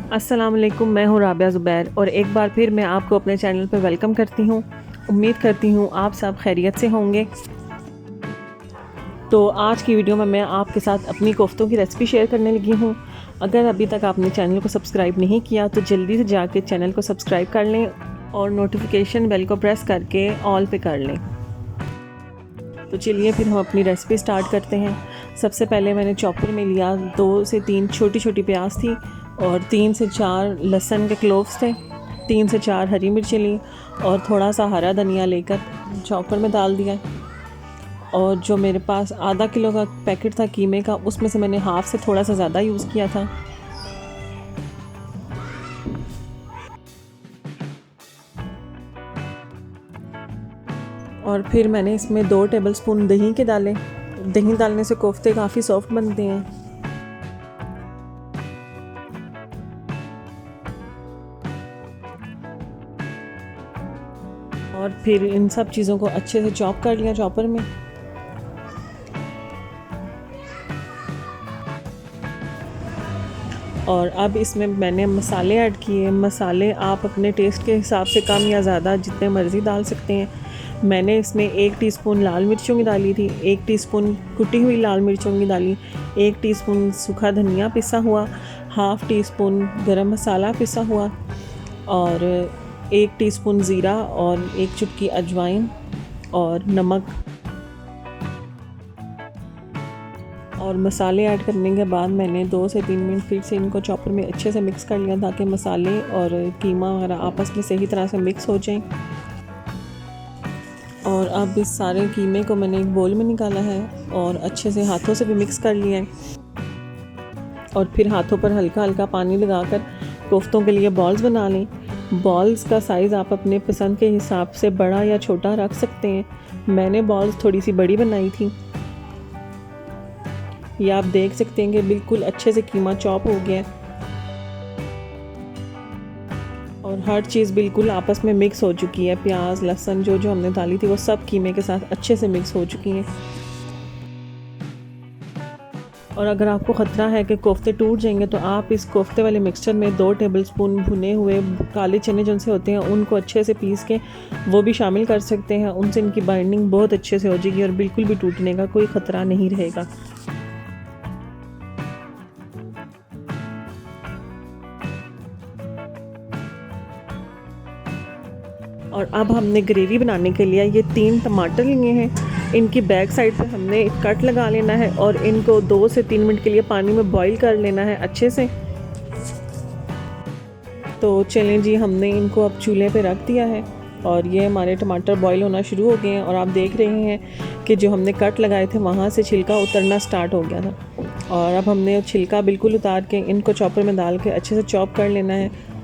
अस्सलाम वालेकुम, मैं हूँ राबिया ज़ुबैर और एक बार फिर मैं आपको अपने चैनल पर वेलकम करती हूँ। उम्मीद करती हूँ आप सब खैरियत से होंगे। तो आज की वीडियो में मैं आपके साथ अपनी कोफ्तों की रेसिपी शेयर करने लगी हूँ। अगर अभी तक आपने चैनल को सब्सक्राइब नहीं किया तो जल्दी से जाके चैनल को सब्सक्राइब कर लें और नोटिफिकेशन बेल को प्रेस करके ऑल पे कर लें। तो चलिए फिर हम अपनी रेसिपी स्टार्ट करते हैं। सबसे पहले मैंने चॉपर में लिया 2 से 3 छोटी छोटी प्याज थी और 3 से 4 लहसुन के क्लोव्स थे, 3 से 4 हरी मिर्ची ली और थोड़ा सा हरा धनिया लेकर चॉपर में डाल दिया। और जो मेरे पास आधा किलो का पैकेट था कीमे का, उसमें से मैंने हाफ़ से थोड़ा सा ज़्यादा यूज़ किया था। और फिर मैंने इसमें 2 टेबलस्पून दही के डाले। दही डालने से कोफ्ते काफ़ी सॉफ्ट बनते हैं। और फिर इन सब चीज़ों को अच्छे से चॉप कर लिया चॉपर में। और अब इसमें मैंने मसाले ऐड किए। मसाले आप अपने टेस्ट के हिसाब से कम या ज़्यादा जितने मर्ज़ी डाल सकते हैं। मैंने इसमें 1 टीस्पून लाल मिर्चों की डाली थी, 1 टीस्पून कुटी हुई लाल मिर्चों की डाली, 1 टीस्पून सूखा धनिया पिसा हुआ, हाफ़ टीस्पून गरम मसाला पिसा हुआ और 1 टीस्पून ज़ीरा और 1 चुटकी अजवाइन और नमक। और मसाले ऐड करने के बाद मैंने 2 से 3 मिनट फिर से इनको चॉपर में अच्छे से मिक्स कर लिया ताकि मसाले और कीमा वगैरह आपस में सही तरह से मिक्स हो जाएं। और अब इस सारे कीमे को मैंने एक बोल में निकाला है और अच्छे से हाथों से भी मिक्स कर लिया है। और फिर हाथों पर हल्का हल्का पानी लगाकर कोफ्तों के लिए बॉल्स बना लें। बॉल्स का साइज़ आप अपने पसंद के हिसाब से बड़ा या छोटा रख सकते हैं। मैंने बॉल्स थोड़ी सी बड़ी बनाई थी। ये आप देख सकते हैं कि बिल्कुल अच्छे से कीमा चॉप हो गया है और हर चीज़ बिल्कुल आपस में मिक्स हो चुकी है। प्याज लहसुन जो जो हमने डाली थी वो सब कीमे के साथ अच्छे से मिक्स हो चुकी हैं। और अगर आपको ख़तरा है कि कोफ्ते टूट जाएंगे तो आप इस कोफ्ते वाले मिक्सचर में 2 टेबलस्पून भुने हुए काले चने जो से होते हैं उनको अच्छे से पीस के वो भी शामिल कर सकते हैं। उनसे इनकी बाइंडिंग बहुत अच्छे से हो जाएगी और बिल्कुल भी टूटने का कोई ख़तरा नहीं रहेगा। और अब हमने ग्रेवी बनाने के लिए ये 3 टमाटर लिए हैं। इनकी बैक साइड पे हमने कट लगा लेना है और इनको 2 से 3 मिनट के लिए पानी में बॉईल कर लेना है अच्छे से। तो चलें जी, हमने इनको अब चूल्हे पे रख दिया है और ये हमारे टमाटर बॉईल होना शुरू हो गए हैं। और आप देख रहे हैं कि जो हमने कट लगाए थे वहाँ से छिलका उतरना स्टार्ट हो गया था। और अब हमने छिलका बिल्कुल उतार के इनको चॉपर में डाल के अच्छे से चॉप कर लेना है।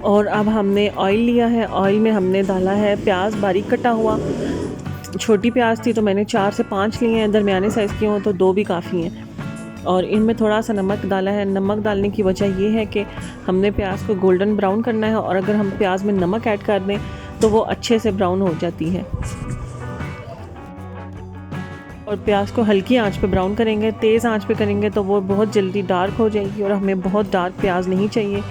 और अब हमने ऑयल लिया है। ऑयल में हमने डाला है प्याज बारीक कटा हुआ। छोटी प्याज थी तो मैंने 4 से 5 लिए हैं, दरमियाने साइज़ की हों तो 2 भी काफ़ी हैं। और इनमें थोड़ा सा नमक डाला है। नमक डालने की वजह ये है कि हमने प्याज को गोल्डन ब्राउन करना है और अगर हम प्याज में नमक ऐड कर दें तो वो अच्छे से ब्राउन हो जाती है। और प्याज को हल्की आंच पे ब्राउन करेंगे, तेज़ आंच पे करेंगे तो वो बहुत जल्दी डार्क हो जाएगी और हमें बहुत डार्क प्याज नहीं चाहिए।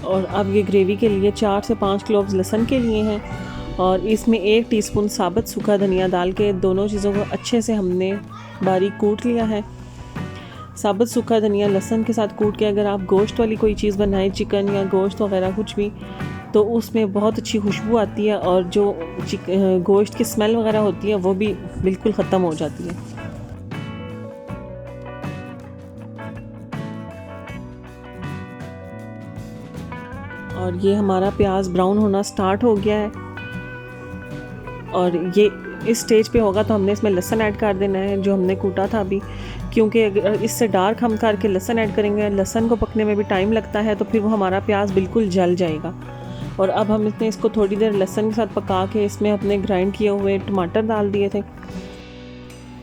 और अब ये ग्रेवी के लिए 4 से 5 क्लोव्स लहसुन के लिए हैं और इसमें 1 टीस्पून साबुत सूखा धनिया डाल के दोनों चीज़ों को अच्छे से हमने बारीक कूट लिया है। साबुत सूखा धनिया लहसुन के साथ कूट के अगर आप गोश्त वाली कोई चीज़ बनाएं, चिकन या गोश्त वगैरह कुछ भी, तो उसमें बहुत अच्छी खुशबू आती है और जो गोश्त की स्मेल वगैरह होती है वो भी बिल्कुल ख़त्म हो जाती है। और ये हमारा प्याज ब्राउन होना स्टार्ट हो गया है और ये इस स्टेज पे होगा तो हमने इसमें लहसुन ऐड कर देना है जो हमने कूटा था अभी, क्योंकि अगर इससे डार्क हम करके लहसुन ऐड करेंगे, लहसुन को पकने में भी टाइम लगता है तो फिर वो हमारा प्याज बिल्कुल जल जाएगा। और अब हम इसको थोड़ी देर लहसुन के साथ पका के इसमें अपने ग्राइंड किए हुए टमाटर डाल दिए थे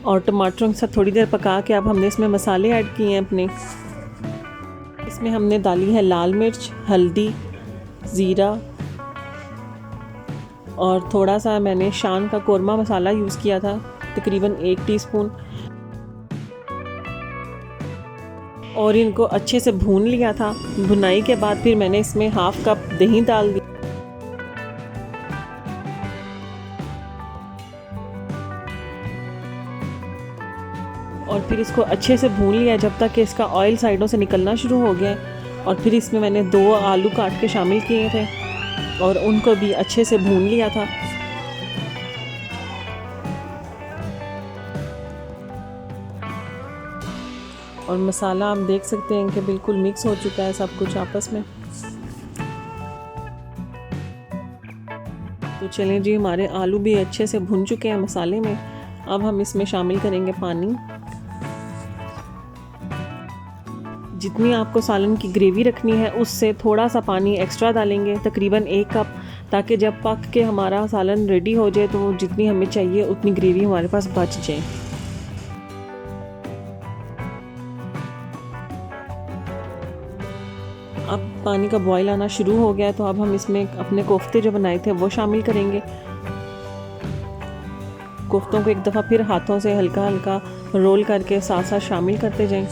और टमाटरों के साथ थोड़ी देर पका के अब हमने इसमें मसाले ऐड किए हैं अपने। इसमें हमने डाली है लाल मिर्च, हल्दी, ज़ीरा, और थोड़ा सा मैंने शान का कोरमा मसाला यूज़ किया था, तकरीबन 1 टीस्पून, और इनको अच्छे से भून लिया था। भुनाई के बाद फिर मैंने इसमें हाफ़ कप दही डाल दी और फिर इसको अच्छे से भून लिया जब तक कि इसका ऑयल साइडों से निकलना शुरू हो गया। और फिर इसमें मैंने 2 आलू काट के शामिल किए थे और उनको भी अच्छे से भून लिया था। और मसाला आप देख सकते हैं कि बिल्कुल मिक्स हो चुका है सब कुछ आपस में। तो चलें जी, हमारे आलू भी अच्छे से भुन चुके हैं मसाले में। अब हम इसमें शामिल करेंगे पानी। जितनी आपको सालन की ग्रेवी रखनी है उससे थोड़ा सा पानी एक्स्ट्रा डालेंगे, तकरीबन 1 कप, ताकि जब पक के हमारा सालन रेडी हो जाए तो जितनी हमें चाहिए उतनी ग्रेवी हमारे पास बच जाए। अब पानी का बॉयल आना शुरू हो गया, तो अब हम इसमें अपने कोफ्ते जो बनाए थे वो शामिल करेंगे। कोफ्तों को एक दफ़ा फिर हाथों से हल्का हल्का रोल करके साथ साथ शामिल करते जाएं।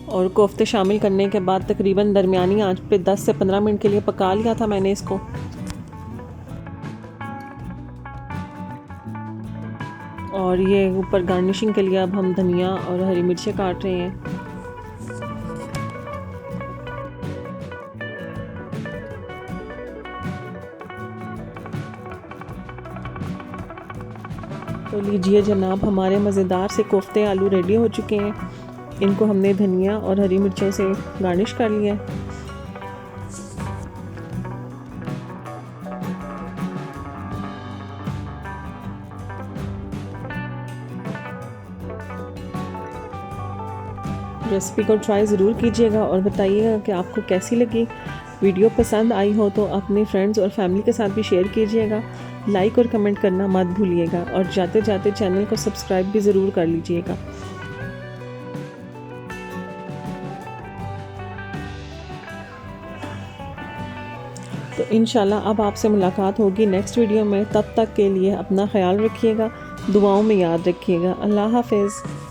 और कोफ्ते शामिल करने के बाद तकरीबन दरमियानी आंच पे 10 से 15 मिनट के लिए पका लिया था मैंने इसको। और ये ऊपर गार्निशिंग के लिए अब हम धनिया और हरी मिर्चें काट रहे हैं। तो लीजिए जनाब, हमारे मज़ेदार से कोफ्ते आलू रेडी हो चुके हैं। इनको हमने धनिया और हरी मिर्चों से गार्निश कर लिया है। रेसिपी को ट्राई ज़रूर कीजिएगा और बताइएगा कि आपको कैसी लगी। वीडियो पसंद आई हो तो अपने फ्रेंड्स और फैमिली के साथ भी शेयर कीजिएगा। लाइक और कमेंट करना मत भूलिएगा और जाते जाते चैनल को सब्सक्राइब भी ज़रूर कर लीजिएगा। तो इंशाल्लाह अब आपसे मुलाकात होगी नेक्स्ट वीडियो में। तब तक के लिए अपना ख्याल रखिएगा, दुआओं में याद रखिएगा। अल्लाह हाफ़िज़।